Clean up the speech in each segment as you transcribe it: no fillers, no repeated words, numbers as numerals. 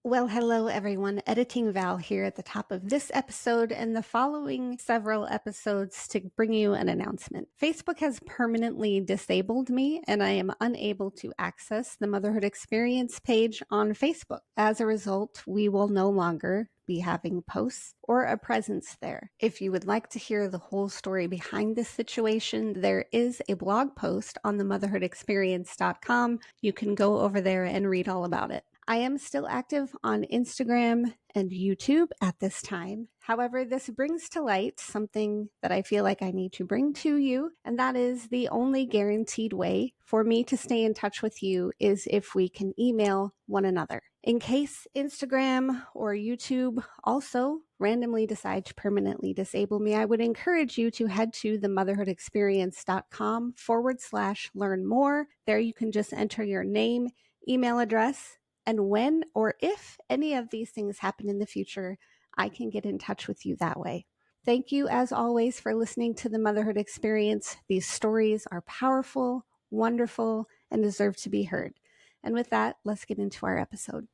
Well, hello everyone. Editing Val here at the top of this episode and the following several episodes to bring you an announcement. Facebook has permanently disabled me and I am unable to access the Motherhood Experience page on Facebook. As a result, we will no longer be having posts or a presence there. If you would like to hear the whole story behind this situation, there is a blog post on the motherhoodexperience.com. You can go over there and read all about it. I am still active on Instagram and YouTube at this time. However, this brings to light something that I feel like I need to bring to you, and that is the only guaranteed way for me to stay in touch with you is if we can email one another. In case Instagram or YouTube also randomly decide to permanently disable me, I would encourage you to head to themotherhoodexperience.com/learn more. There you can just enter your name, email address, and when or if any of these things happen in the future, I can get in touch with you that way. Thank you, as always, for listening to the Motherhood Experience. These stories are powerful, wonderful, and deserve to be heard. And with that, let's get into our episode.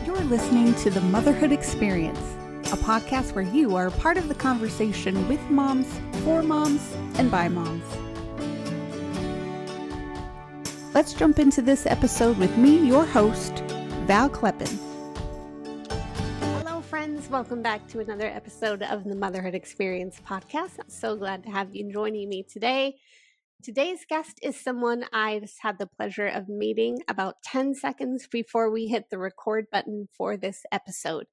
You're listening to the Motherhood Experience, a podcast where you are part of the conversation with moms, for moms, and by moms. Let's jump into this episode with me, your host, Val Kleppen. Hello, friends. Welcome back to another episode of the Motherhood Experience podcast. I'm so glad to have you joining me today. Today's guest is someone I just had the pleasure of meeting about 10 seconds before we hit the record button for this episode.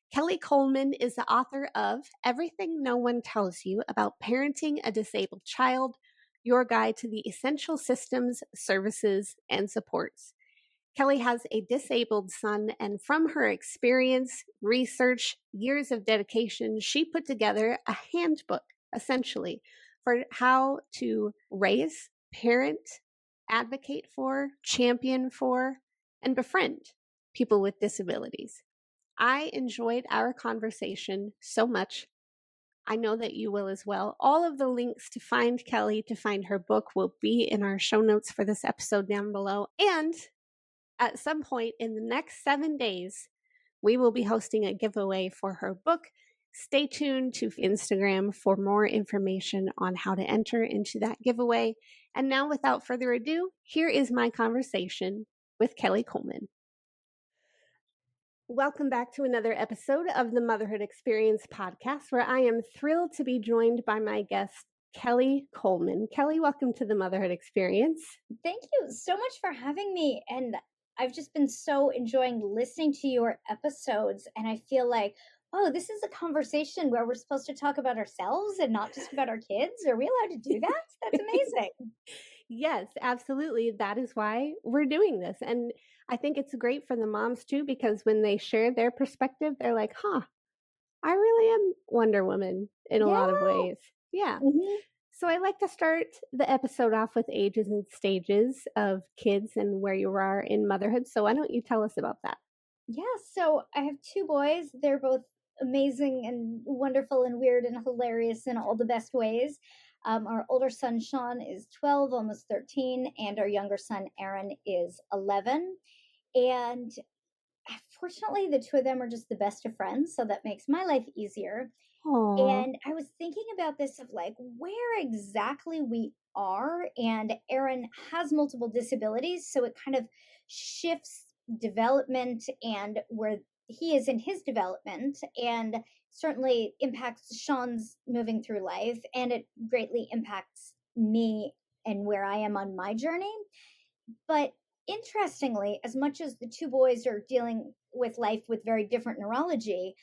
Kelley Coleman is the author of Everything No One Tells You About Parenting a Disabled Child, Your Guide to the Essential Systems, Services, and Supports. Kelley has a disabled son, and from her experience, research, years of dedication, she put together a handbook, essentially, for how to raise, parent, advocate for, champion for, and befriend people with disabilities. I enjoyed our conversation so much. I know that you will as well. All of the links to find Kelley, to find her book, will be in our show notes for this episode down below. And at some point in the next 7 days, we will be hosting a giveaway for her book. Stay tuned to Instagram for more information on how to enter into that giveaway. And now, without further ado, here is my conversation with Kelley Coleman. Welcome back to another episode of the Motherhood Experience podcast, where I am thrilled to be joined by my guest, Kelley Coleman. Kelley, welcome to the Motherhood Experience. Thank you so much for having me. And I've just been so enjoying listening to your episodes. And I feel like, oh, this is a conversation where we're supposed to talk about ourselves and not just about our kids. Are we allowed to do that? That's amazing. Yes, absolutely. That is why we're doing this. And I think it's great for the moms too, because when they share their perspective, they're like, I really am Wonder Woman in a lot of ways. Yeah. Mm-hmm. So I like to start the episode off with ages and stages of kids and where you are in motherhood. So why don't you tell us about that? Yeah. So I have two boys. They're both amazing and wonderful and weird and hilarious in all the best ways. Our older son, Sean, is 12, almost 13, and our younger son, Aaron, is 11. And fortunately, the two of them are just the best of friends, so that makes my life easier. Aww. And I was thinking about this of like where exactly we are, and Aaron has multiple disabilities, so it kind of shifts development and where he is in his development, and certainly impacts Sean's moving through life, and it greatly impacts me and where I am on my journey. But interestingly, as much as the two boys are dealing with life with very different neurology,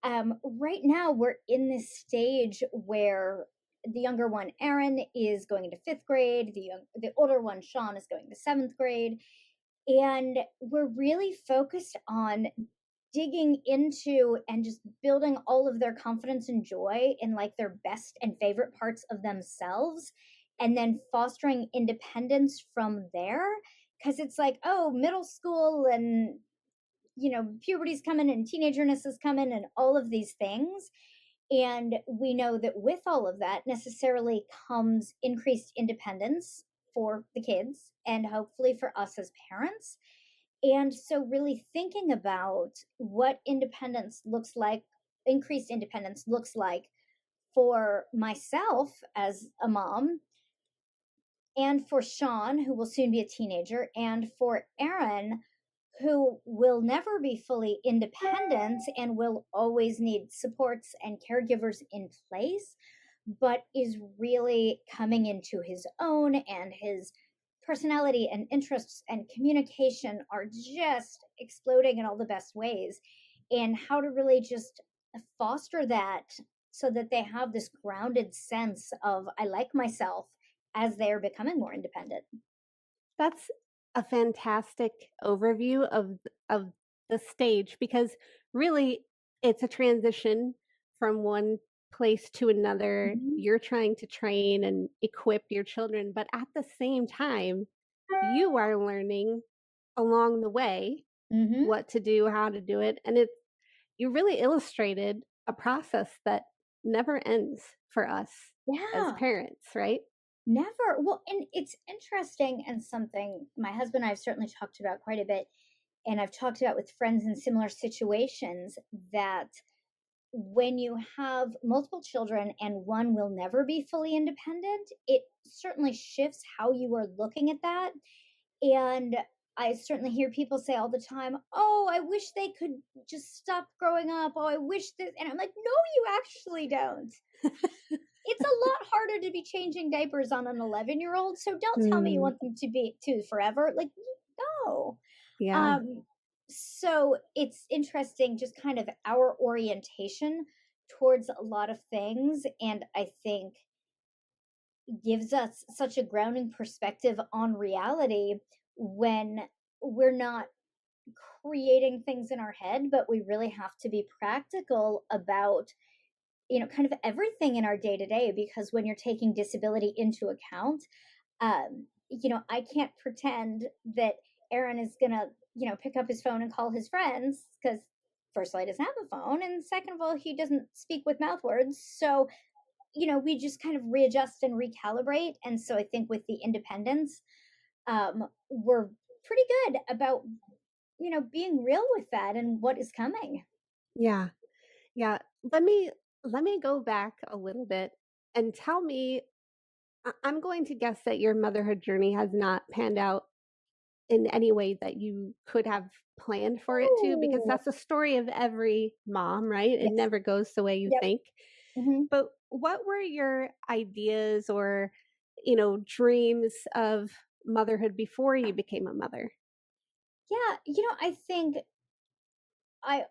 right now we're in this stage where the younger one, Aaron, is going into fifth grade. The older one, Sean, is going to seventh grade. And we're really focused on digging into and just building all of their confidence and joy in like their best and favorite parts of themselves, and then fostering independence from there. Because it's like, oh, middle school and puberty's coming and teenagerness is coming and all of these things. And we know that with all of that necessarily comes increased independence for the kids and hopefully for us as parents. And so, really thinking about what independence looks like, increased independence looks like for myself as a mom, and for Sean, who will soon be a teenager, and for Aaron, who will never be fully independent and will always need supports and caregivers in place, but is really coming into his own, and his personality and interests and communication are just exploding in all the best ways. And how to really just foster that so that they have this grounded sense of, I like myself, as they're becoming more independent. That's a fantastic overview of the stage because really it's a transition from one place to another. Mhm. You're trying to train and equip your children, but at the same time, you are learning along the way Mhm. what to do, how to do it, and it you really illustrated a process that never ends for us as Yeah. parents, right? Never. Well, and it's interesting, and something my husband and I have certainly talked about quite a bit, and I've talked about with friends in similar situations, that when you have multiple children and one will never be fully independent, it certainly shifts how you are looking at that. And I certainly hear people say all the time, "Oh, I wish they could just stop growing up. Oh, I wish this." And I'm like, "No, you actually don't. It's a lot harder to be changing diapers on an 11-year-old, so don't tell me you Mm, want them to be to forever. Like, no." yeah, Um, so it's interesting just kind of our orientation towards a lot of things, and I think gives us such a grounding perspective on reality when we're not creating things in our head, but we really have to be practical about, kind of everything in our day to day, because when you're taking disability into account, I can't pretend that Aaron is going to, pick up his phone and call his friends, because first of all, he doesn't have a phone. And second of all, he doesn't speak with mouth words. So, we just kind of readjust and recalibrate. And so I think with the independence, we're pretty good about, being real with that and what is coming. yeah. Yeah, let me go back a little bit and tell me I'm going to guess that your motherhood journey has not panned out in any way that you could have planned for it to because Oh, that's the story of every mom, right? It yes. never goes the way you Yep. think. Hmm. But what were your ideas or, dreams of motherhood before you became a mother? Yeah. I think I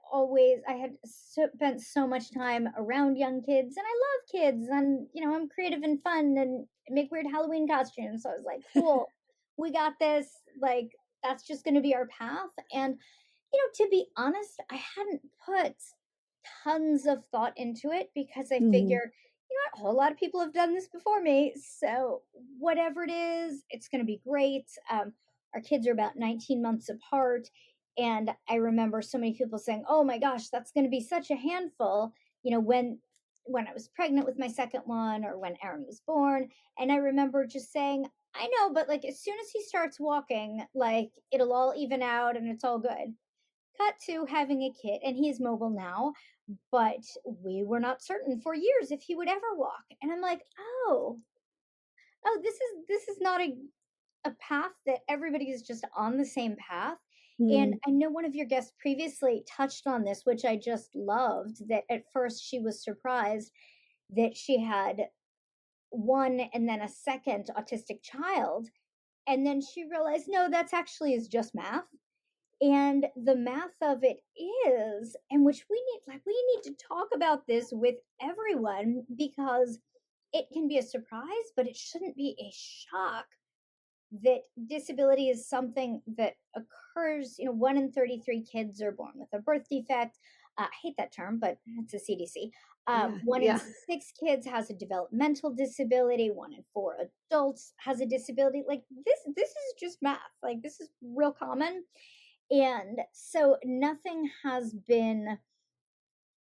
had spent so much time around young kids, and I love kids, and I'm creative and fun and make weird Halloween costumes. So I was like, cool, we got this. Like, that's just going to be our path. And to be honest, I hadn't put tons of thought into it, because I Mhm. figure, a whole lot of people have done this before me. So whatever it is, it's going to be great. Our kids are about 19 months apart. And I remember so many people saying, "Oh my gosh, that's going to be such a handful," when I was pregnant with my second one, or when Aaron was born. And I remember just saying, "I know, but like as soon as he starts walking, like it'll all even out and it's all good." Cut to having a kid, and he is mobile now, but we were not certain for years if he would ever walk. And I'm like, oh, this is not a path that everybody is just on the same path. And Mm, I know one of your guests previously touched on this, which I just loved, that at first she was surprised that she had one and then a second autistic child. And then she realized, no, that's actually is just math. And the math of it is, and which we need to talk about this with everyone, because it can be a surprise, but it shouldn't be a shock, that disability is something that occurs. 1 in 33 kids are born with a birth defect. I hate that term, but it's a CDC. yeah, One in yeah, 6 kids has a developmental disability. 1 in 4 adults has a disability. Like, this is just math. Like, this is real common. And so nothing has been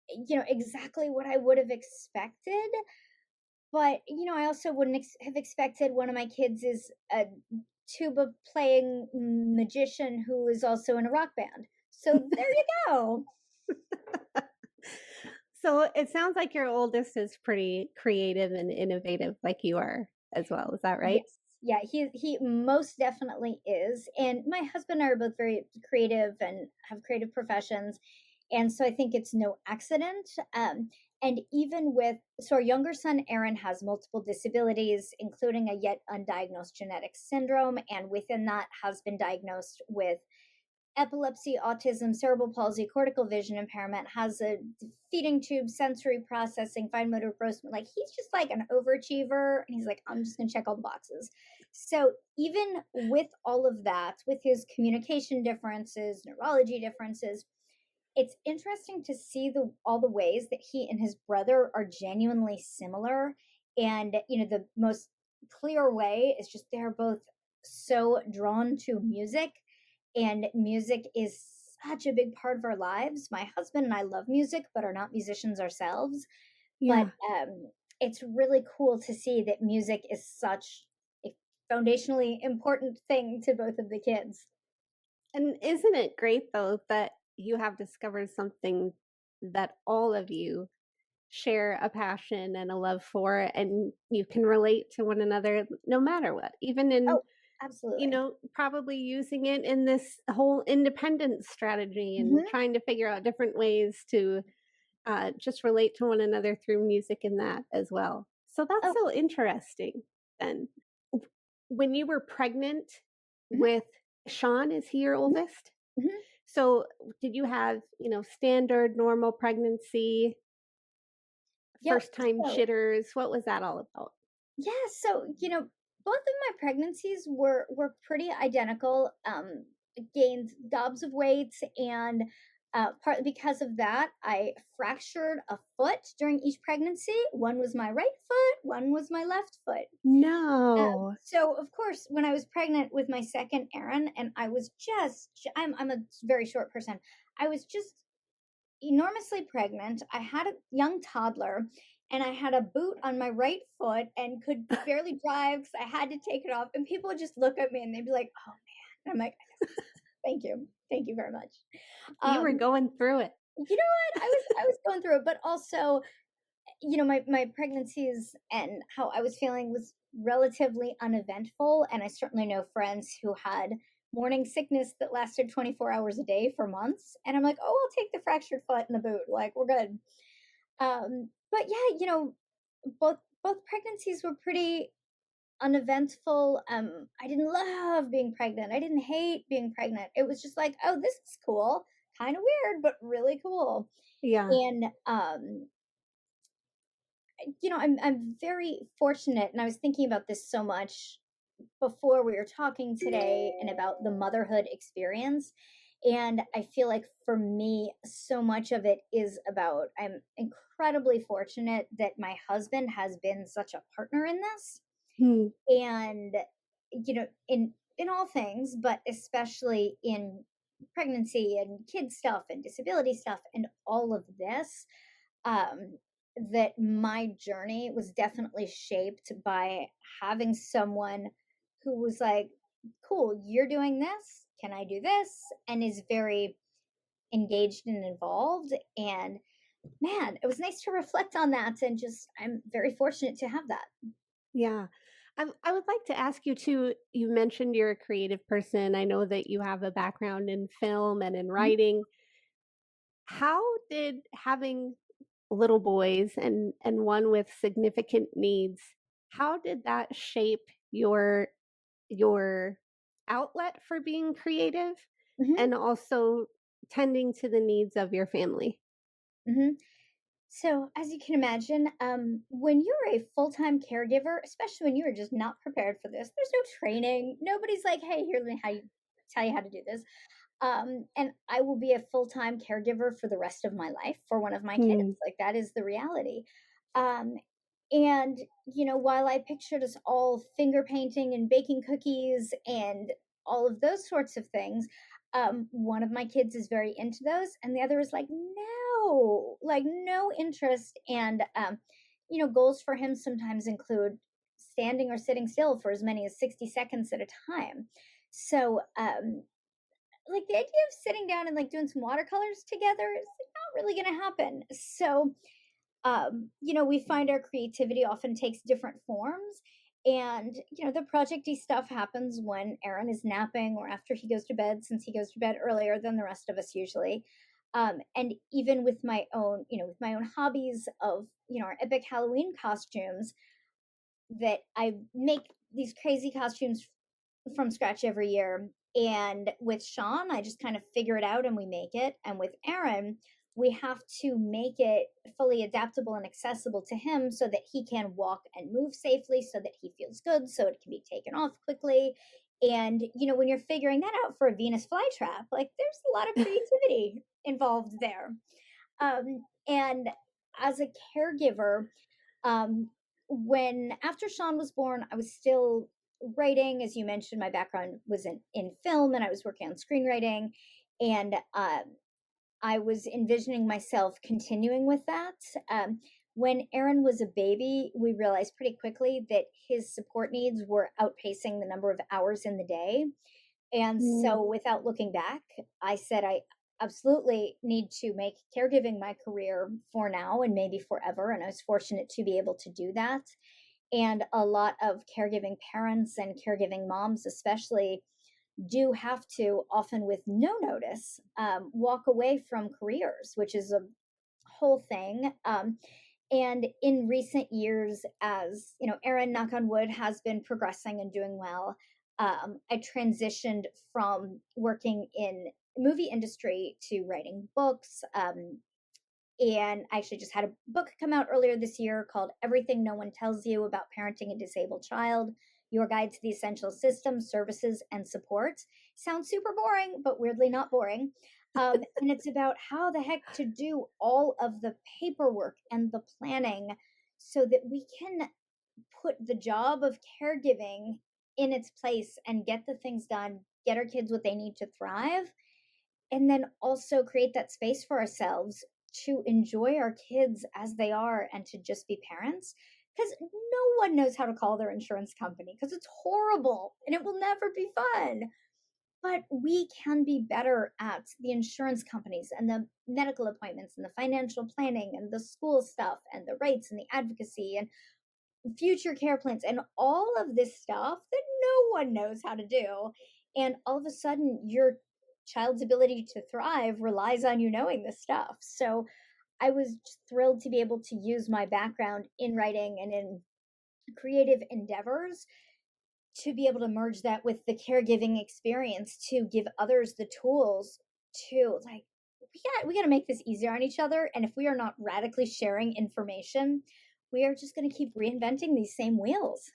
exactly what I would have expected. But, I also wouldn't have expected one of my kids is a tuba playing magician who is also in a rock band. So there you go. So it sounds like your oldest is pretty creative and innovative like you are as well. Is that right? Yes. Yeah, he most definitely is. And my husband and I are both very creative and have creative professions. And so I think it's no accident. And even with, so our younger son, Aaron, has multiple disabilities, including a yet undiagnosed genetic syndrome. And within that, has been diagnosed with epilepsy, autism, cerebral palsy, cortical vision impairment, has a feeding tube, sensory processing, fine motor gross. Like he's just like an overachiever. And he's like, I'm just going to check all the boxes. So even with all of that, with his communication differences, neurology differences, it's interesting to see all the ways that he and his brother are genuinely similar. And the most clear way is just they're both so drawn to music, and music is such a big part of our lives. My husband and I love music but are not musicians ourselves. But Yeah. it's really cool to see that music is such a foundationally important thing to both of the kids. And isn't it great though that you have discovered something that all of you share a passion and a love for, and you can relate to one another no matter what, even in, Oh, absolutely. probably using it in this whole independence strategy and Hmm. trying to figure out different ways to just relate to one another through music and that as well. So that's Oh. so interesting. Then, when you were pregnant Mhm, with Sean, is he your mhm, oldest? mhm. So, did you have, standard normal pregnancy, Yep. first time So, jitters? What was that all about? yeah, so, both of my pregnancies were pretty identical. Gained gobs of weight, and partly because of that, I fractured a foot during each pregnancy. One was my right foot, one was my left foot. No. So of course, when I was pregnant with my second Aaron, and I was I'm a very short person. I was just enormously pregnant. I had a young toddler, and I had a boot on my right foot and could barely drive because I had to take it off. And people would just look at me and they'd be like, "Oh man," and I'm like, thank you very much." You were Um, going through it. you know what? I was going through it, but also, my pregnancies and how I was feeling was relatively uneventful. And I certainly know friends who had morning sickness that lasted 24 hours a day for months. And I'm like, oh, I'll take the fractured foot and the boot. Like, we're good. But yeah, both pregnancies were pretty uneventful. I didn't love being pregnant. I didn't hate being pregnant. It was just like, oh, this is cool. Kind of weird, but really cool. Yeah. And I'm very fortunate, and I was thinking about this so much before we were talking today and about the motherhood experience. And I feel like for me, so much of it is about I'm incredibly fortunate that my husband has been such a partner in this. Hmm. And, in all things, but especially in pregnancy and kid stuff and disability stuff and all of this, um, that my journey was definitely shaped by having someone who was like, cool, you're doing this. Can I do this? And is very engaged and involved. And man, it was nice to reflect on that. And just, I'm very fortunate to have that. Yeah. I would like to ask you too. You mentioned you're a creative person. I know that you have a background in film and in Mhm, writing. How did having little boys and one with significant needs, how did that shape your outlet for being creative mhm, and also tending to the needs of your family? mhm. So, as you can imagine, when you're a full time caregiver, especially when you're just not prepared for this, there's no training. Nobody's like, "Hey, here's how you tell you how to do this." And I will be a full time caregiver for the rest of my life for one of my kids. Hmm. Like that is the reality. Um, and while I pictured us all finger painting and baking cookies and all of those sorts of things, One of my kids is very into those, and the other is like, no, like no interest. And goals for him sometimes include standing or sitting still for as many as 60 seconds at a time. So, like the idea of sitting down and like doing some watercolors together is not really going to happen. So, we find our creativity often takes different forms. And, the projecty stuff happens when Aaron is napping or after he goes to bed, since he goes to bed earlier than the rest of us usually. And even with my own hobbies of, our epic Halloween costumes, that I make these crazy costumes from scratch every year. And with Sean, I just kind of figure it out and we make it. And with Aaron, we have to make it fully adaptable and accessible to him so that he can walk and move safely, so that he feels good, so it can be taken off quickly. And, when you're figuring that out for a Venus flytrap, like there's a lot of creativity involved there. And as a caregiver, um, when after Sean was born, I was still writing. As you mentioned, my background was in film and I was working on screenwriting. And I was envisioning myself continuing with that. When Aaron was a baby, we realized pretty quickly that his support needs were outpacing the number of hours in the day. And Mm, so, without looking back, I said, I absolutely need to make caregiving my career for now and maybe forever. And I was fortunate to be able to do that. And a lot of caregiving parents and caregiving moms, especially, do have to, often with no notice, walk away from careers, which is a whole thing. And in recent years, as Erin, knock on wood, has been progressing and doing well. I transitioned from working in movie industry to writing books. And I actually just had a book come out earlier this year called Everything No One Tells You About Parenting a Disabled Child: Your Guide to the Essential Systems, Services, and Supports. Sounds super boring, but weirdly not boring. And it's about how the heck to do all of the paperwork and the planning so that we can put the job of caregiving in its place and get the things done, get our kids what they need to thrive, and then also create that space for ourselves to enjoy our kids as they are and to just be parents, because no one knows how to call their insurance company because it's horrible and it will never be fun. But we can be better at the insurance companies and the medical appointments and the financial planning and the school stuff and the rates and the advocacy and future care plans and all of this stuff that no one knows how to do. And all of a sudden, your child's ability to thrive relies on you knowing this stuff. So I was just thrilled to be able to use my background in writing and in creative endeavors to be able to merge that with the caregiving experience to give others the tools to, like, we got to make this easier on each other. And if we are not radically sharing information, we are just going to keep reinventing these same wheels.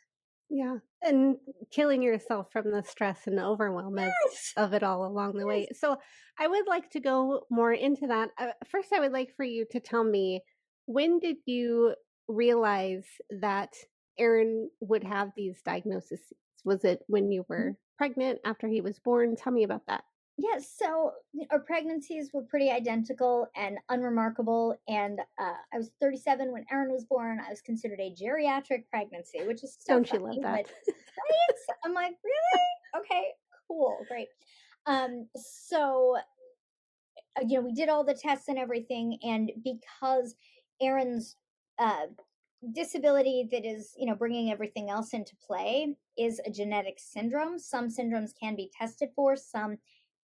yeah, and killing yourself from the stress and overwhelm Yes. of it all along the way. Yes. So, I would like to go more into that. First, I would like for you to tell me, when did you realize that Aaron would have these diagnoses? Was it when you were pregnant, after he was born? Tell me about that. Yes. So our pregnancies were pretty identical and unremarkable. And I was 37 when Aaron was born. I was considered a geriatric pregnancy, which is so Don't you love funny, but that? right? I'm like, really? Okay, cool, great. So we did all the tests and everything, and because Aaron's uh, disability that is, bringing everything else into play is a genetic syndrome. Some syndromes can be tested for, some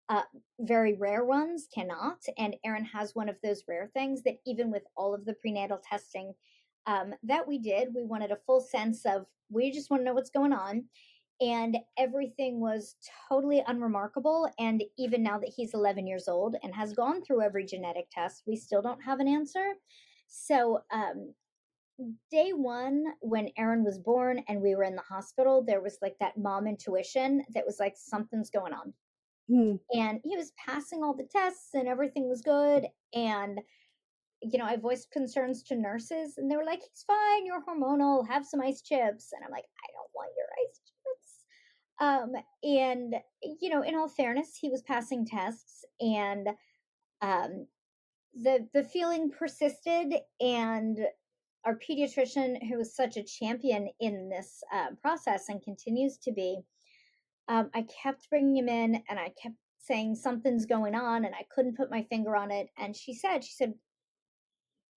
uh, very rare ones cannot. And Aaron has one of those rare things that, even with all of the prenatal testing that we did, we wanted a full sense of, we just want to know what's going on. And everything was totally unremarkable. And even now that he's 11 years old and has gone through every genetic test, we still don't have an answer. So, day one, when Aaron was born and we were in the hospital, there was like that mom intuition that was like, something's going on. Hmm. And he was passing all the tests and everything was good. And, I voiced concerns to nurses and they were like, he's fine, you're hormonal, have some ice chips. And I'm like, I don't want your ice chips. Um, and in all fairness, he was passing tests, and um, the feeling persisted. And our pediatrician, who was such a champion in this process and continues to be, I kept bringing him in, and I kept saying something's going on, and I couldn't put my finger on it. And she said,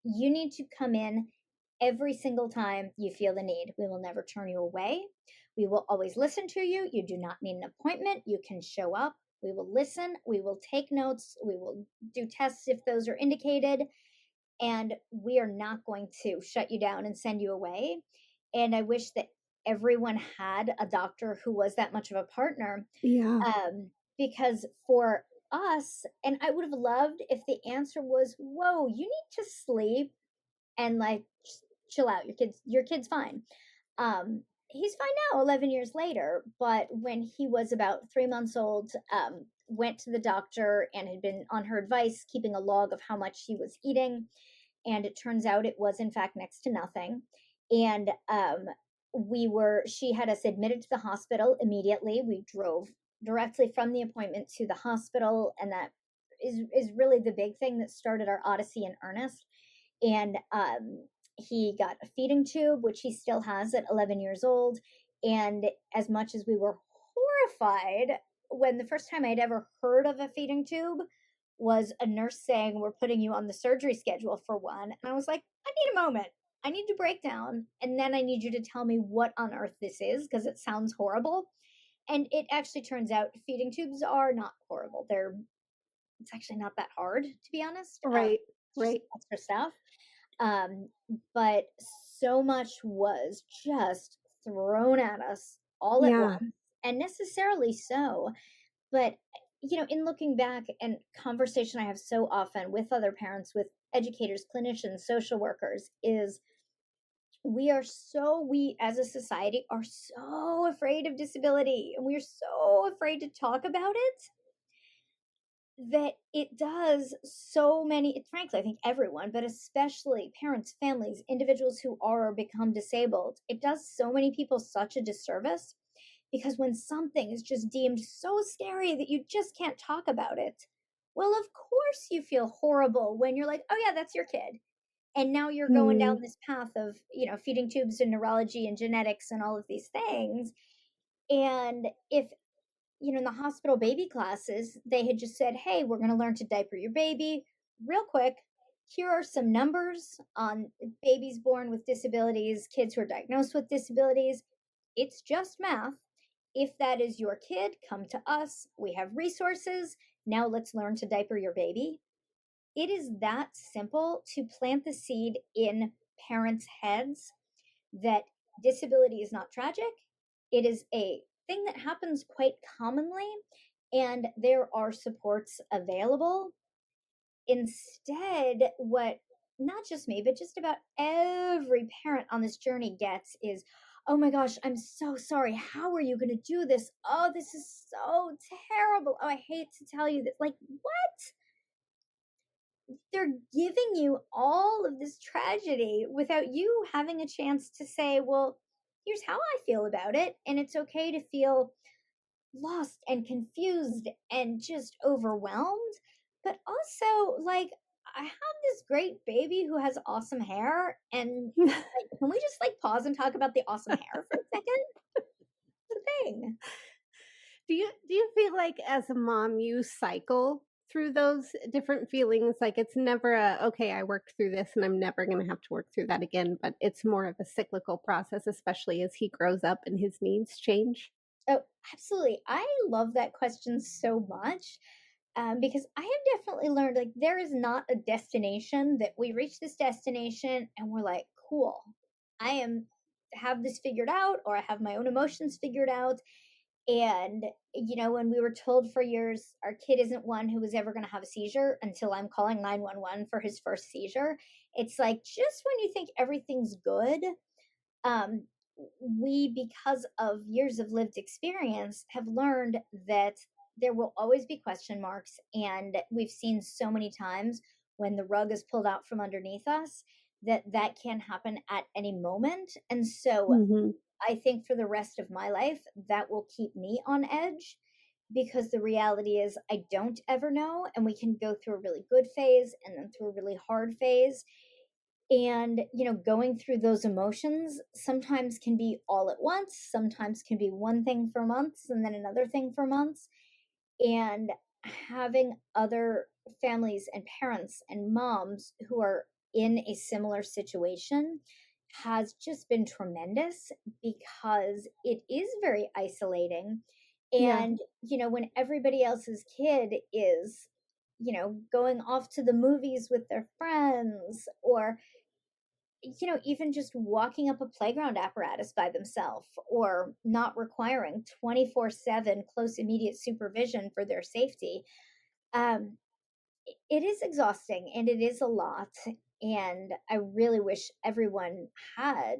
you need to come in every single time you feel the need. We will never turn you away. We will always listen to you. You do not need an appointment. You can show up. We will listen. We will take notes. We will do tests if those are indicated. And we are not going to shut you down and send you away. And I wish that everyone had a doctor who was that much of a partner, Yeah. because for us, and I would have loved if the answer was, whoa, you need to sleep and like chill out. Your kid's fine. He's fine now, 11 years later. But when he was about 3 months old, went to the doctor and had been on her advice, keeping a log of how much he was eating. And it turns out it was in fact next to nothing. And she had us admitted to the hospital immediately. We drove directly from the appointment to the hospital, and that is really the big thing that started our odyssey in earnest. And he got a feeding tube, which he still has at 11 years old. And as much as we were horrified when the first time I'd ever heard of a feeding tube was a nurse saying, we're putting you on the surgery schedule for one. And I was like, I need a moment. I need to break down. And then I need you to tell me what on earth this is, because it sounds horrible. And it actually turns out feeding tubes are not horrible. It's actually not that hard, to be honest. Right. It's just Right. extra stuff. But so much was just thrown at us all at Yeah. once, and necessarily so. But in looking back, and conversation I have so often with other parents, with educators, clinicians, social workers, is we as a society are so afraid of disability, and we're so afraid to talk about it, that it does so many, frankly, I think everyone, but especially parents, families, individuals who are or become disabled, it does so many people such a disservice. Because when something is just deemed so scary that you just can't talk about it, well, of course you feel horrible when you're like, oh yeah, that's your kid. And now you're going down Mm. this path of, feeding tubes and neurology and genetics and all of these things. And if, in the hospital baby classes, they had just said, hey, we're going to learn to diaper your baby real quick. Here are some numbers on babies born with disabilities, kids who are diagnosed with disabilities. It's just math. If that is your kid, come to us. We have resources. Now let's learn to diaper your baby. It is that simple to plant the seed in parents' heads that disability is not tragic. It is a thing that happens quite commonly, and there are supports available. Instead, what not just me, but just about every parent on this journey gets is, oh my gosh, I'm so sorry. How are you going to do this? Oh, this is so terrible. Oh, I hate to tell you that. Like, what? They're giving you all of this tragedy without you having a chance to say, well, here's how I feel about it. And it's okay to feel lost and confused and just overwhelmed. But also, like, I have this great baby who has awesome hair. And like, can we just like pause and talk about the awesome hair for a second? The thing. Do you feel like as a mom you cycle through those different feelings? Like it's never a okay, I worked through this and I'm never going to have to work through that again, but it's more of a cyclical process, especially as he grows up and his needs change? Oh, absolutely. I love that question so much, because I have definitely learned like there is not a destination that we reach this destination and we're like, cool, I am have this figured out, or I have my own emotions figured out. And when we were told for years our kid isn't one who was ever going to have a seizure until I'm calling 911 for his first seizure, it's like just when you think everything's good, um, we, because of years of lived experience, have learned that there will always be question marks. And we've seen so many times when the rug is pulled out from underneath us that that can happen at any moment. And so Mhm. I think for the rest of my life, that will keep me on edge because the reality is I don't ever know. And we can go through a really good phase and then through a really hard phase. And, going through those emotions sometimes can be all at once, sometimes can be one thing for months and then another thing for months. And having other families and parents and moms who are in a similar situation has just been tremendous because it is very isolating. Yeah. And, when everybody else's kid is, going off to the movies with their friends or, even just walking up a playground apparatus by themselves or not requiring 24/7 close immediate supervision for their safety. um, it is exhausting and it is a lot. And I really wish everyone had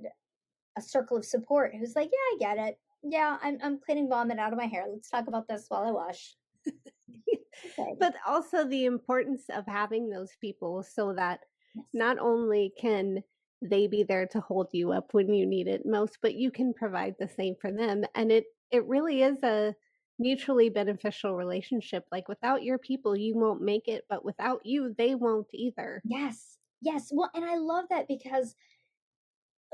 a circle of support who's like, yeah, I get it. Yeah, I'm cleaning vomit out of my hair. Let's talk about this while I wash. Okay. But also the importance of having those people so that Yes. not only can they be there to hold you up when you need it most, but you can provide the same for them. And it really is a mutually beneficial relationship. Like without your people, you won't make it, but without you, they won't either. Yes. Yes. Well, and I love that because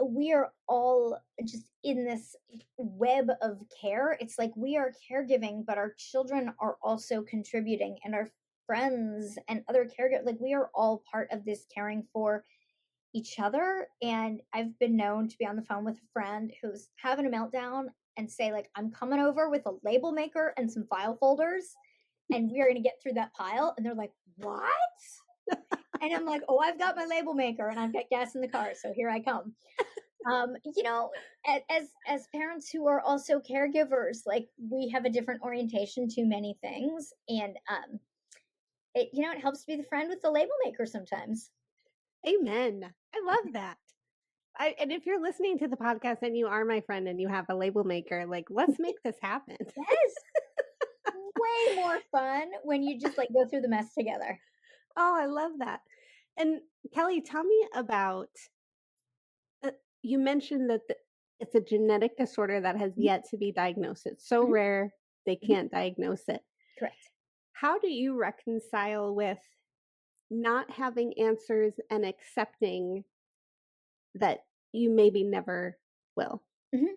we are all just in this web of care. It's like we are caregiving, but our children are also contributing, and our friends and other caregivers. Like we are all part of this caring for each other. And I've been known to be on the phone with a friend who's having a meltdown and say, like, I'm coming over with a label maker and some file folders, and we are going to get through that pile. And they're like, what? And I'm like, oh, I've got my label maker and I've got gas in the car, so here I come. You know, as parents who are also caregivers, like we have a different orientation to many things, and it helps to be the friend with the label maker sometimes. Amen. I love that. And if you're listening to the podcast and you are my friend and you have a label maker, like let's make this happen. Yes, way more fun when you just like go through the mess together. Oh, I love that. And Kelly, tell me about uh, you mentioned that it's a genetic disorder that has Mhm, yet to be diagnosed. It's so mhm, rare they mhm. can't diagnose it. Correct. How do you reconcile with not having answers and accepting that you maybe never will? Mhm.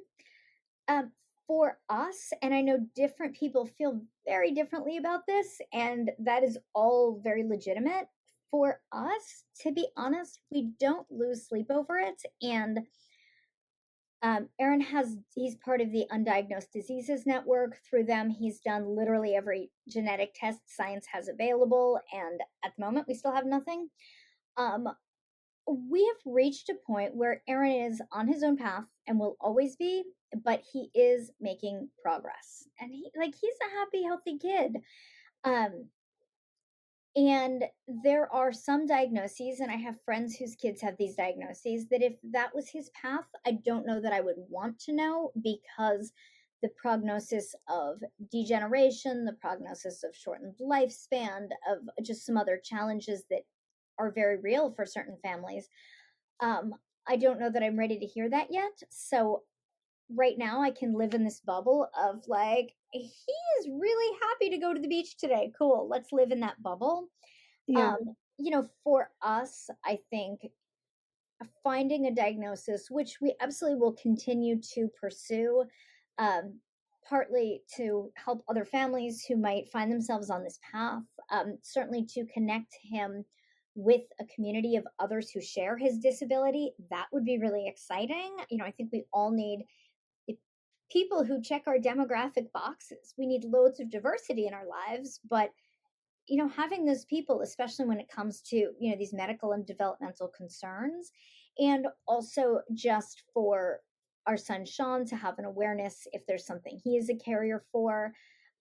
Um, for us, and I know different people feel very differently about this, and that is all very legitimate. For us, to be honest, we don't lose sleep over it. And Aaron he's part of the Undiagnosed Diseases Network. Through them, he's done literally every genetic test science has available. And at the moment, we still have nothing. Um, we have reached a point where Aaron is on his own path and will always be, but he is making progress. And he's a happy, healthy kid. Um, and there are some diagnoses, and I have friends whose kids have these diagnoses, that if that was his path, I don't know that I would want to know because the prognosis of degeneration, the prognosis of shortened lifespan, of just some other challenges that are very real for certain families. Um, I don't know that I'm ready to hear that yet. So right now I can live in this bubble of like, he is really happy to go to the beach today. Cool. Let's live in that bubble. Yeah. For us, I think finding a diagnosis, which we absolutely will continue to pursue, um, partly to help other families who might find themselves on this path, certainly to connect him with a community of others who share his disability. That would be really exciting. I think we all need the people who check our demographic boxes. We need loads of diversity in our lives, but having those people, especially when it comes to these medical and developmental concerns, and also just for our son Sean to have an awareness if there's something he is a carrier for.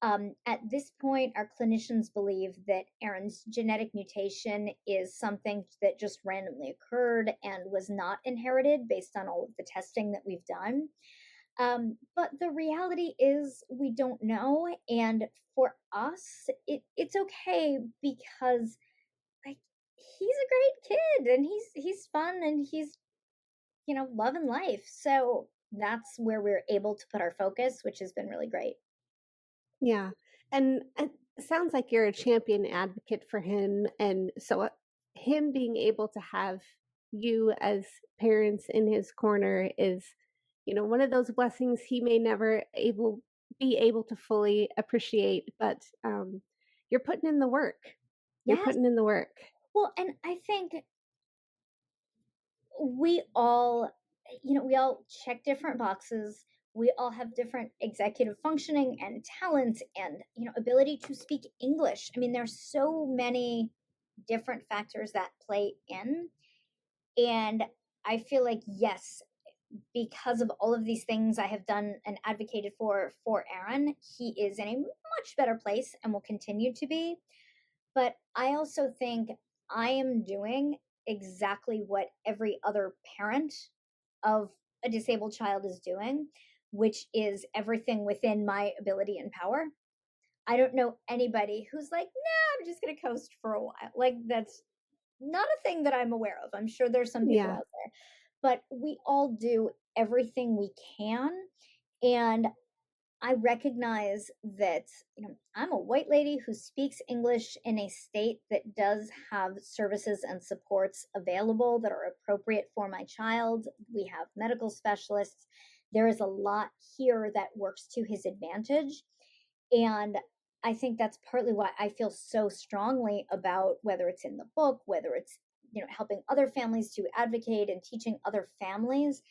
At this point, our clinicians believe that Aaron's genetic mutation is something that just randomly occurred and was not inherited based on all of the testing that we've done. But the reality is we don't know. And for us, it's okay because like he's a great kid and he's fun and he's loving life. So that's where we're able to put our focus, which has been really great. Yeah, and it sounds like you're a champion advocate for him, and so, him being able to have you as parents in his corner is, one of those blessings he may never able be able to fully appreciate, but, you're putting in the work. You're Yes. putting in the work. Well, and I think we all, we all check different boxes. We all have different executive functioning and talent and, ability to speak English. I mean, there's so many different factors that play in. And I feel like, yes, because of all of these things I have done and advocated for Aaron, he is in a much better place and will continue to be. But I also think I am doing exactly what every other parent of a disabled child is doing, which is everything within my ability and power. I don't know anybody who's like, nah, I'm just going to coast for a while. Like, that's not a thing that I'm aware of. I'm sure there's some people Yeah, out there, but we all do everything we can. And I recognize that, I'm a white lady who speaks English in a state that does have services and supports available that are appropriate for my child. We have medical specialists. There is a lot here that works to his advantage. And I think that's partly why I feel so strongly about whether it's in the book, whether it's, helping other families to advocate and teaching other families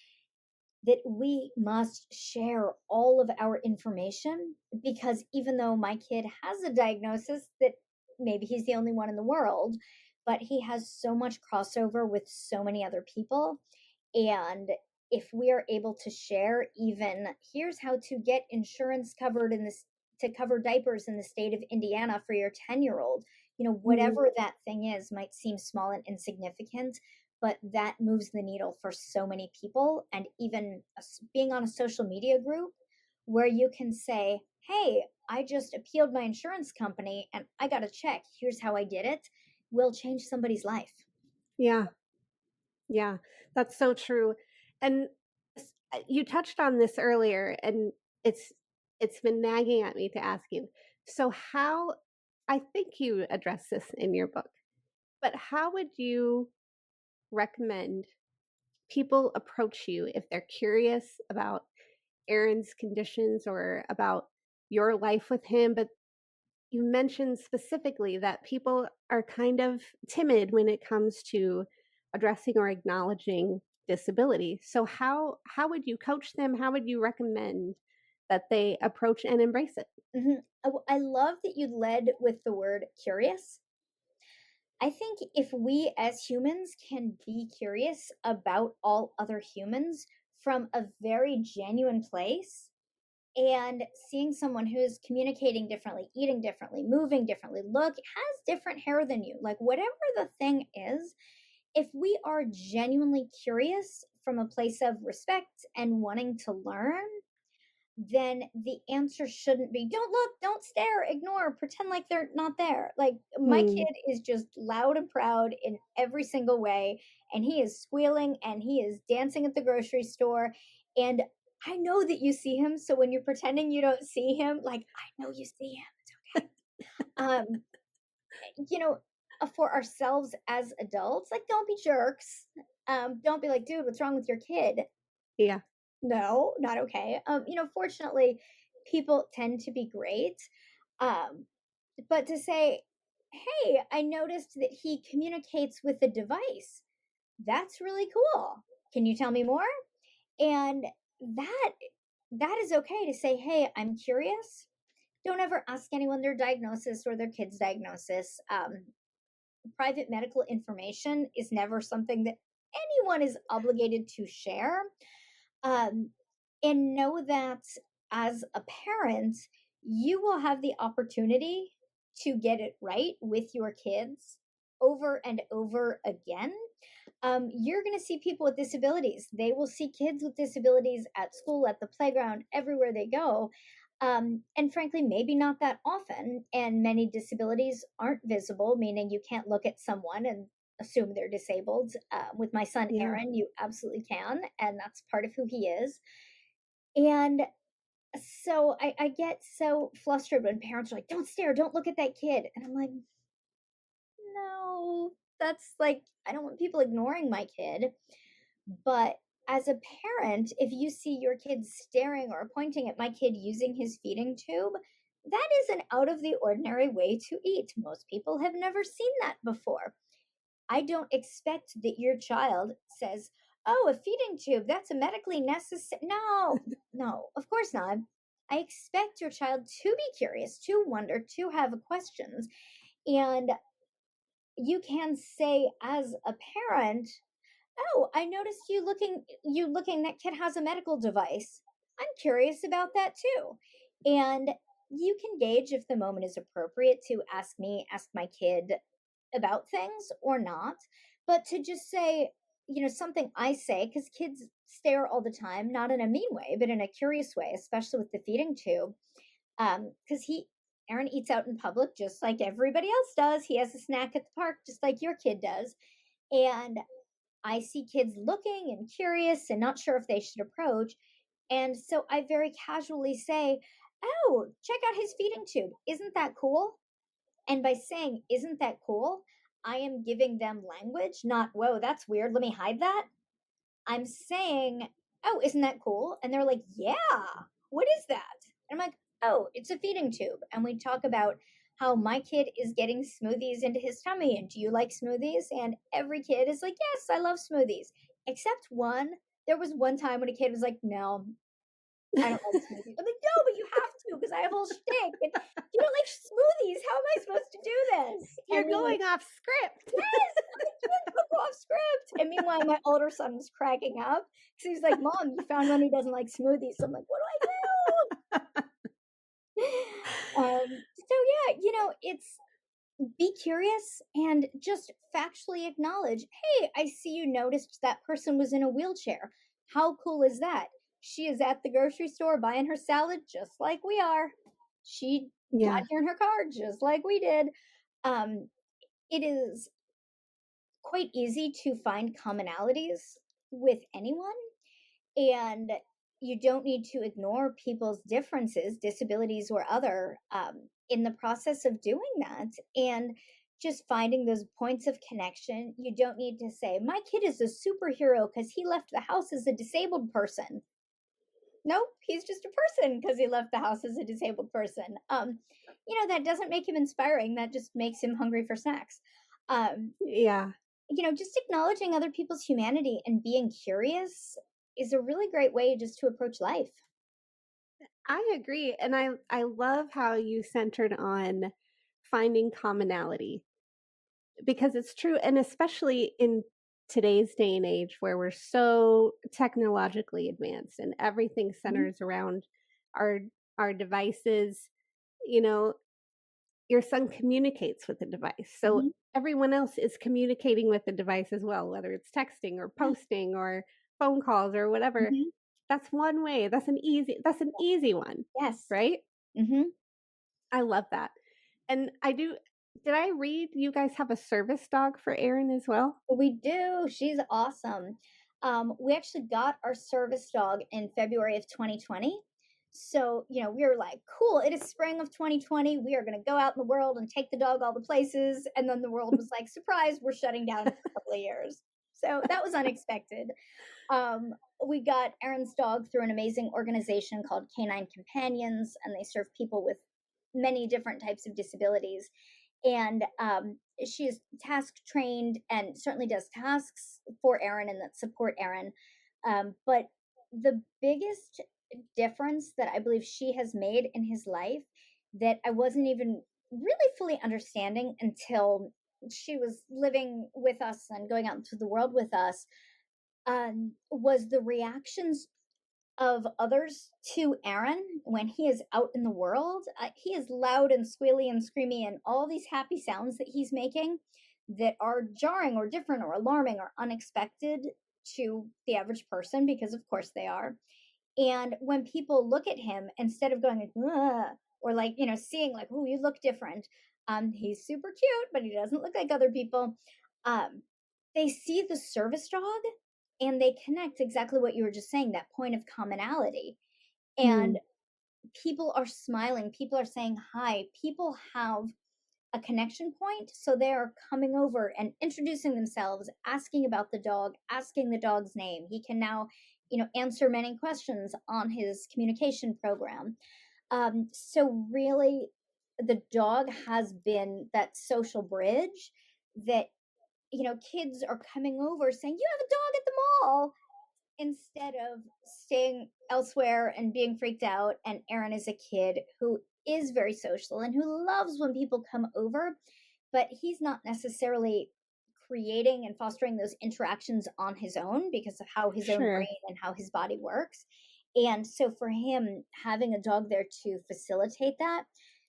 that we must share all of our information, because even though my kid has a diagnosis that maybe he's the only one in the world, but he has so much crossover with so many other people. And if we are able to share, even here's how to get insurance covered in this, to cover diapers in the state of Indiana for your 10-year-old, mhm, whatever that thing is might seem small and insignificant, but that moves the needle for so many people. And even being on a social media group where you can say, hey, I just appealed my insurance company and I got a check, here's how I did it, will change somebody's life. yeah. Yeah, that's so true. And you touched on this earlier, and it's it's been nagging at me to ask you. So how I think you address this in your book, but how would you recommend people approach you if they're curious about Aaron's conditions or about your life with him, but you mentioned specifically that people are kind of timid when it comes to addressing or acknowledging disability. So how would you coach them? How would you recommend that they approach and embrace it? I love that you led with the word curious. I think if we as humans can be curious about all other humans from a very genuine place, and seeing someone who's communicating differently, eating differently, moving differently, look, has different hair than you, like whatever the thing is, if we are genuinely curious from a place of respect and wanting to learn, then the answer shouldn't be don't look, don't stare, ignore, pretend like they're not there. Like my Hmm. kid is just loud and proud in every single way, and he is squealing and he is dancing at the grocery store. And I know that you see him. So when you're pretending you don't see him, like I know you see him. It's okay. You know, for ourselves as adults, like don't be jerks. Don't be like, dude, what's wrong with your kid? Yeah. No, not okay. Fortunately, people tend to be great. Um, but to say, hey, I noticed that he communicates with a device. That's really cool. Can you tell me more? And that that is okay to say, hey, I'm curious. Don't ever ask anyone their diagnosis or their kid's diagnosis. Private medical information is never something that anyone is obligated to share. Um, and know that as a parent, you will have the opportunity to get it right with your kids over and over again. You're going to see people with disabilities. They will see kids with disabilities at school, at the playground, everywhere they go. And frankly, maybe not that often. And many disabilities aren't visible, meaning you can't look at someone and assume they're disabled. With my son Yeah. Aaron, you absolutely can, and that's part of who he is. And so I get so flustered when parents are like, don't stare, don't look at that kid. And I'm like, no, that's like, I don't want people ignoring my kid. But as a parent, if you see your kid staring or pointing at my kid using his feeding tube, that is an out of the ordinary way to eat. Most people have never seen that before. I don't expect that your child says, "Oh, a feeding tube, that's a medically necessary." No, no, of course not. I expect your child to be curious, to wonder, to have questions. And you can say as a parent, "Oh, I noticed you looking that kid has a medical device. I'm curious about that too." And you can gauge if the moment is appropriate to ask my kid about things or not. But to just say, something I say, because kids stare all the time, not in a mean way, but in a curious way, especially with the feeding tube. Because Aaron eats out in public just like everybody else does. He has a snack at the park just like your kid does. And I see kids looking and curious and not sure if they should approach. And so I very casually say, "Oh, check out his feeding tube. Isn't that cool?" And by saying, "Isn't that cool?" I am giving them language, not, "Whoa, that's weird. Let me hide that." I'm saying, "Oh, isn't that cool?" And they're like, "Yeah, what is that?" And I'm like, "Oh, it's a feeding tube." And we talk about how my kid is getting smoothies into his tummy. And do you like smoothies? And every kid is like, "Yes, I love smoothies." Except one. There was one time when a kid was like, "No, I don't like smoothies." I'm like, "No, but you have to because I have a whole shtick. And you don't like smoothies. How am I supposed to do this?" You're going off script. Yes, I'm like, "You went go off script." And meanwhile, my older son was cracking up because he's like, "Mom, you found one who doesn't like smoothies." So I'm like, "What do I do?" So yeah, it's be curious and just factually acknowledge, "Hey, I see you noticed that person was in a wheelchair. How cool is that? She is at the grocery store buying her salad just like we are. She got Yeah. here in her car just like we did." Um, it is quite easy to find commonalities with anyone, and you don't need to ignore people's differences, disabilities or other, in the process of doing that. And just finding those points of connection. You don't need to say, "My kid is a superhero because he left the house as a disabled person." Nope, he's just a person because he left the house as a disabled person. That doesn't make him inspiring. That just makes him hungry for snacks. Um, Yeah. just acknowledging other people's humanity and being curious is a really great way just to approach life. I agree. And I love how you centered on finding commonality because it's true. And especially in today's day and age where we're so technologically advanced and everything Mhm, centers around our our devices, you know, your son communicates with the device. So mhm, everyone else is communicating with the device as well, whether it's texting or yeah, posting or phone calls or whatever. mhm, That's one way. That's an easy one, yes, right? mhm. I love that. And I do did I read you guys have a service dog for Erin as well? We do. She's awesome. We actually got our service dog in February of 2020. So, we were like, "Cool, it is spring of 2020. We are going to go out in the world and take the dog all the places." And then the world was like, "Surprise, we're shutting down for a couple of years." So that was unexpected. Um, we got Aaron's dog through an amazing organization called Canine Companions, and they serve people with many different types of disabilities. And she is task trained and certainly does tasks for Aaron and that support Aaron. But the biggest difference that I believe she has made in his life that I wasn't even really fully understanding until she was living with us and going out into the world with us, was the reactions of others to Aaron when he is out in the world. He is loud and squealy and screamy and all these happy sounds that he's making that are jarring or different or alarming or unexpected to the average person, because of course they are. And when people look at him, instead of going like, "Ugh," or like, seeing like, "Oh, you look different," he's super cute, but he doesn't look like other people. Um, they see the service dog and they connect exactly what you were just saying, that point of commonality. And Mm, people are smiling, people are saying hi, people have a connection point. So they are coming over and introducing themselves, asking about the dog, asking the dog's name. He can now, answer many questions on his communication program. So really, the dog has been that social bridge that, kids are coming over saying, "You have a dog at the mall," instead of staying elsewhere and being freaked out. And Aaron is a kid who is very social and who loves when people come over, but he's not necessarily creating and fostering those interactions on his own because of how his own sure. brain and how his body works. And so for him, having a dog there to facilitate that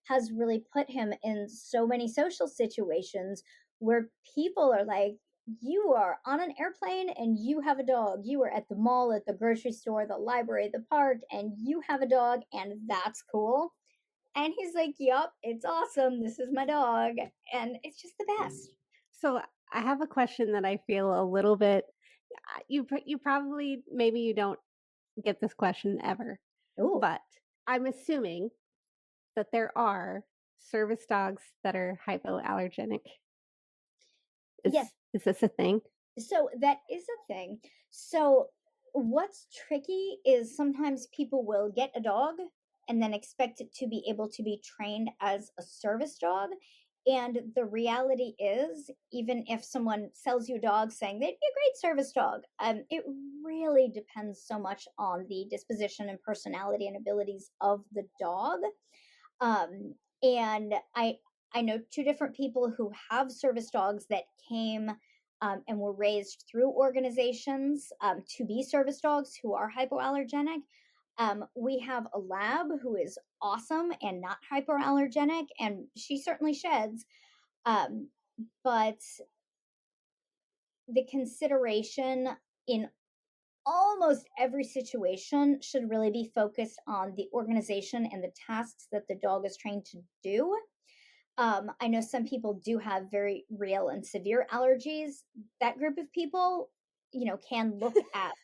has really put him in so many social situations where people are like, "You are on an airplane and you have a dog. You are at the mall, at the grocery store, the library, the park, and you have a dog, and that's cool." And he's like, "Yup, it's awesome. This is my dog." And it's just the best. So I have a question that I feel a little bit. You probably maybe you don't get this question ever, Oh, but I'm assuming that there are service dogs that are hypoallergenic. yes. Is this a thing? So that is a thing. So what's tricky is sometimes people will get a dog and then expect it to be able to be trained as a service dog. And the reality is, even if someone sells you a dog saying they'd be a great service dog, it really depends so much on the disposition and personality and abilities of the dog. And I know two different people who have service dogs that came and were raised through organizations to be service dogs who are hypoallergenic. We have a lab who is awesome and not hypoallergenic, and she certainly sheds. Um, but the consideration in almost every situation should really be focused on the organization and the tasks that the dog is trained to do. I know some people do have very real and severe allergies. That group of people, can look at,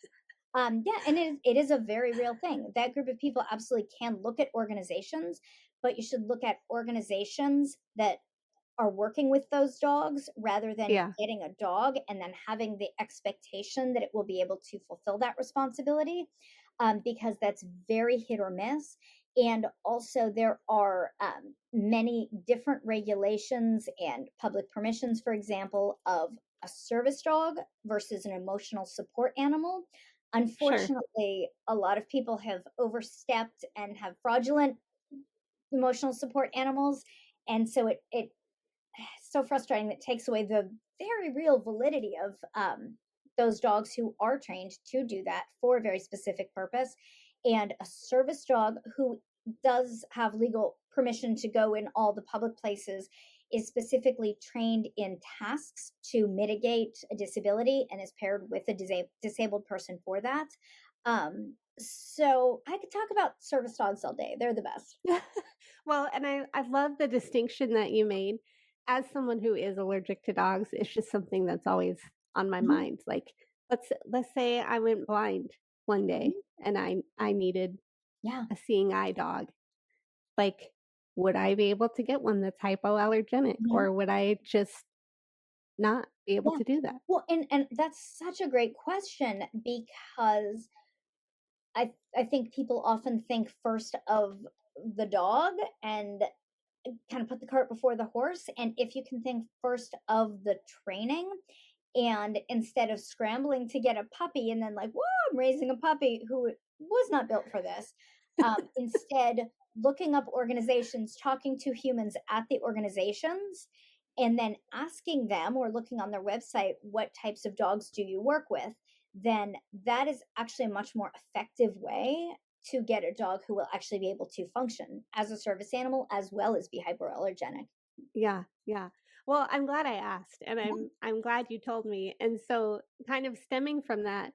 yeah, and it is a very real thing. That group of people absolutely can look at organizations, but you should look at organizations that are working with those dogs rather than Yeah, getting a dog and then having the expectation that it will be able to fulfill that responsibility, because that's very hit or miss. And also, there are many different regulations and public permissions, for example, of a service dog versus an emotional support animal. sure. Unfortunately, a lot of people have overstepped and have fraudulent emotional support animals. And so it so frustrating that takes away the very real validity of those dogs who are trained to do that for a very specific purpose. And a service dog who does have legal permission to go in all the public places is specifically trained in tasks to mitigate a disability and is paired with a disabled person for that. So I could talk about service dogs all day. They're the best. Well, and I love the distinction that you made. As someone who is allergic to dogs, it's just something that's always on my Mhm, mind. Like let's say I went blind one day mhm. and I needed Yeah. a seeing eye dog. Like, would I be able to get one that's hypoallergenic, Mhm. or would I just not be able Yeah. to do that? Well, and that's such a great question because I think people often think first of the dog and kind of put the cart before the horse. And if you can think first of the training, and instead of scrambling to get a puppy and then like, whoa, I'm raising a puppy who was not built for this, instead looking up organizations, talking to humans at the organizations, and then asking them or looking on their website, what types of dogs do you work with? Then that is actually a much more effective way to get a dog who will actually be able to function as a service animal as well as be hyperallergenic. Yeah, yeah. Well, I'm glad I asked, and Yeah. I'm glad you told me. And so, kind of stemming from that,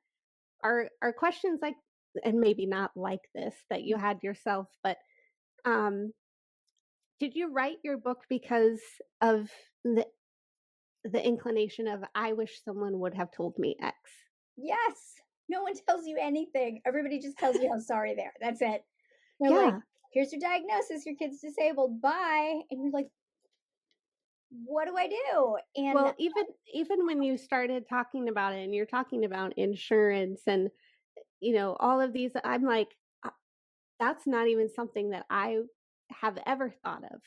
are questions like, and maybe not like this that you had yourself, but um, did you write your book because of the the inclination of I wish someone would have told me X? Yes. No one tells you anything. Everybody just tells you how sorry they are. That's it. They're like, Yeah. here's your diagnosis, your kid's disabled, bye. And you're like, what do I do? And Well, even when you started talking about it and you're talking about insurance and, all of these, I'm like, that's not even something that I have ever thought of,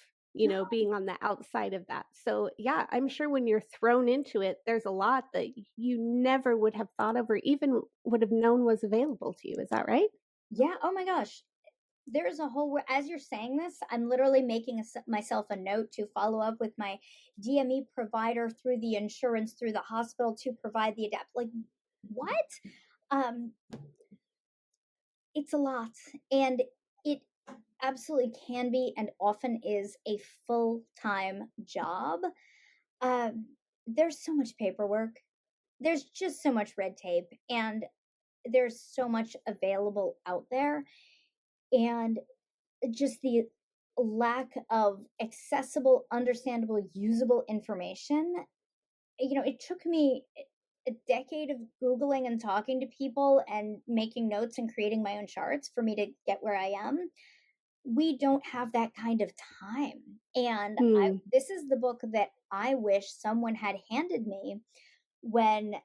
being on the outside of that. So, yeah, I'm sure when you're thrown into it, there's a lot that you never would have thought of or even would have known was available to you. Is that right? yeah, oh my gosh, there's a whole as you're saying this, I'm literally making myself a note to follow up with my DME provider through the insurance through the hospital to provide the adapt. Like, what? Um, it's a lot, and it absolutely can be and often is a full-time job. Um, there's so much paperwork. There's just so much red tape, and there's so much available out there, and just the lack of accessible, understandable, usable information. It took me a decade of Googling and talking to people and making notes and creating my own charts for me to get where I am. We don't have that kind of time. And Hmm. this is the book that I wish someone had handed me when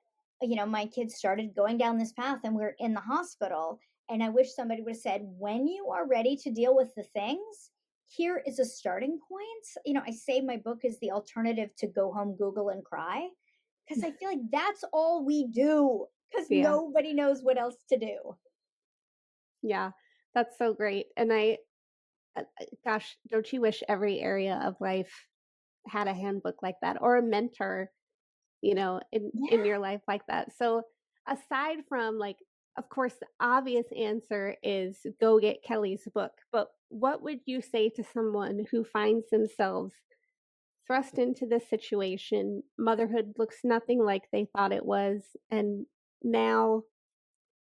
my kids started going down this path and we're in the hospital. And I wish somebody would have said, when you are ready to deal with the things, here is a starting point. I say my book is the alternative to go home, Google, and cry, because I feel like that's all we do, because Yeah. nobody knows what else to do. Yeah. That's so great. And gosh, don't you wish every area of life had a handbook like that or a mentor, in Yeah. your life like that? So aside from, like, of course the obvious answer is go get Kelly's book, but what would you say to someone who finds themselves thrust into this situation? Motherhood looks nothing like they thought it was, and now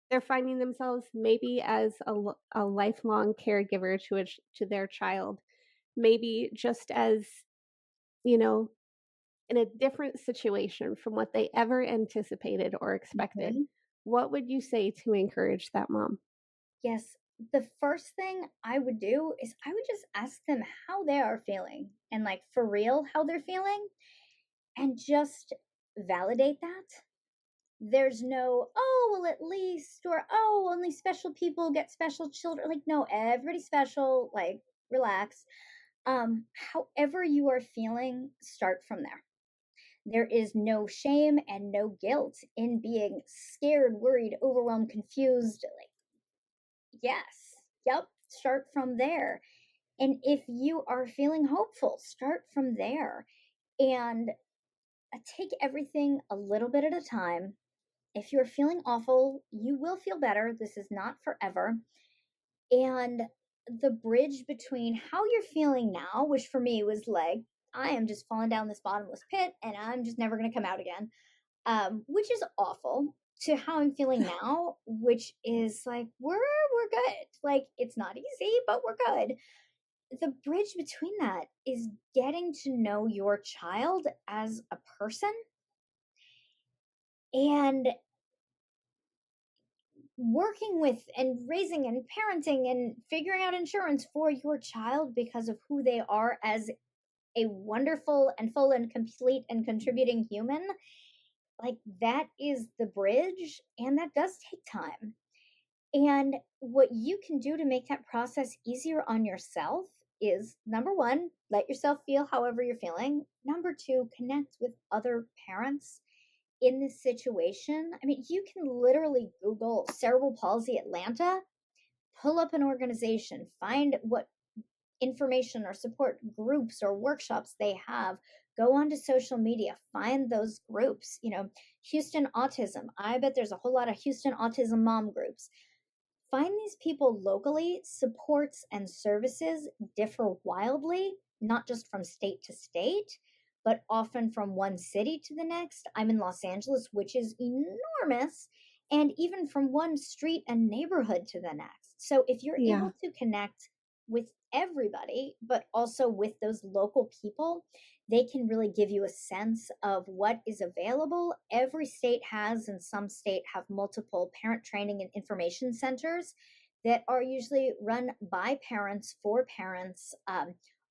they're finding themselves maybe as a lifelong caregiver to their child, maybe just as, you know in a different situation from what they ever anticipated or expected. Mhm. What would you say to encourage that mom? Yes. The first thing I would do is I would just ask them how they are feeling and, like, for real, how they're feeling, and just validate that. There's no, oh, well, at least, or oh, only special people get special children. Like, no, everybody's special. Like, relax. However you are feeling, start from there. There is no shame and no guilt in being scared, worried, overwhelmed, confused. Like, yes, yep, start from there. And if you are feeling hopeful, start from there and take everything a little bit at a time. If you're feeling awful, you will feel better. This is not forever. And the bridge between how you're feeling now, which for me was like, I am just falling down this bottomless pit and I'm just never going to come out again, which is awful, to how I'm feeling now, which is like, we're good. Like, it's not easy, but we're good. The bridge between that is getting to know your child as a person and working with and raising and parenting and figuring out insurance for your child because of who they are as a wonderful and full and complete and contributing human. Like, that is the bridge, and that does take time. And what you can do to make that process easier on yourself is, number one, let yourself feel however you're feeling. Number two, connect with other parents in this situation. I mean, you can literally Google cerebral palsy Atlanta, pull up an organization, find what information or support groups or workshops they have, go onto social media, find those groups. Houston Autism, I bet there's a whole lot of Houston Autism mom groups. Find these people locally. Supports and services differ wildly, not just from state to state, but often from one city to the next. I'm in Los Angeles, which is enormous, and even from one street and neighborhood to the next. So if you're Yeah. able to connect with everybody, but also with those local people, they can really give you a sense of what is available. Every state has, and some state have multiple parent training and information centers that are usually run by parents for parents,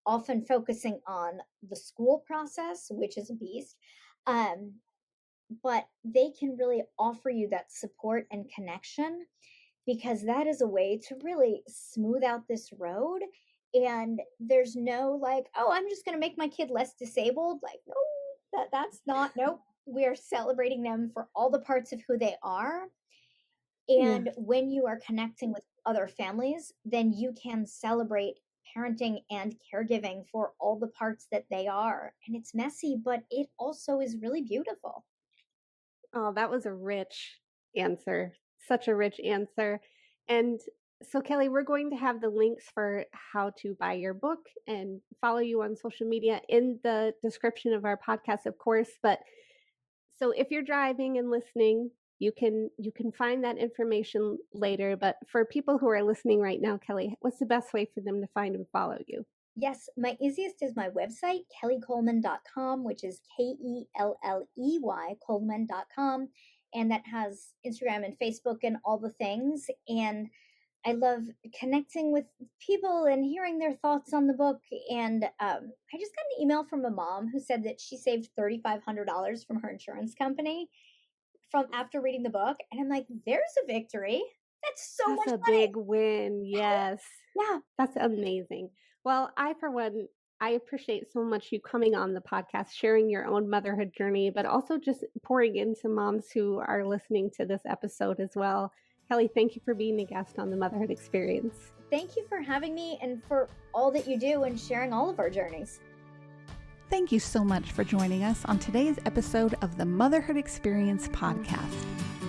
often focusing on the school process, which is a beast. Um, but they can really offer you that support and connection, because that is a way to really smooth out this road. And there's no like, oh, I'm just going to make my kid less disabled. Like, no, that's not, nope. We're celebrating them for all the parts of who they are. Yeah. And when you are connecting with other families, then you can celebrate parenting and caregiving for all the parts that they are. And it's messy, but it also is really beautiful. Oh, that was a rich answer. Such a rich answer. And so, Kelley, we're going to have the links for how to buy your book and follow you on social media in the description of our podcast, of course. But so if you're driving and listening, you can find that information later. But for people who are listening right now, Kelley, what's the best way for them to find and follow you? Yes, my easiest is my website, kelleycoleman.com, which is Kelley, Coleman.com. And that has Instagram and Facebook and all the things. And I love connecting with people and hearing their thoughts on the book. And I just got an email from a mom who said that she saved $3,500 from her insurance company from after reading the book. And I'm like, there's a victory. That's so That's much a money. big win. Yes. Yeah. That's amazing. Well, I, for one, I appreciate so much you coming on the podcast, sharing your own motherhood journey, but also just pouring into moms who are listening to this episode as well. Kelley, thank you for being a guest on the Motherhood Experience. Thank you for having me and for all that you do and sharing all of our journeys. Thank you so much for joining us on today's episode of the Motherhood Experience podcast.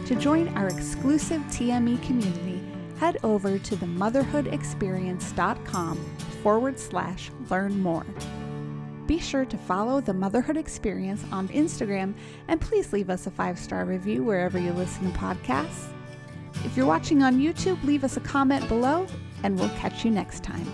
To join our exclusive TME community, head over to themotherhoodexperience.com/learn more. Be sure to follow the Motherhood Experience on Instagram, and please leave us a 5-star review wherever you listen to podcasts. If you're watching on YouTube, leave us a comment below, and we'll catch you next time.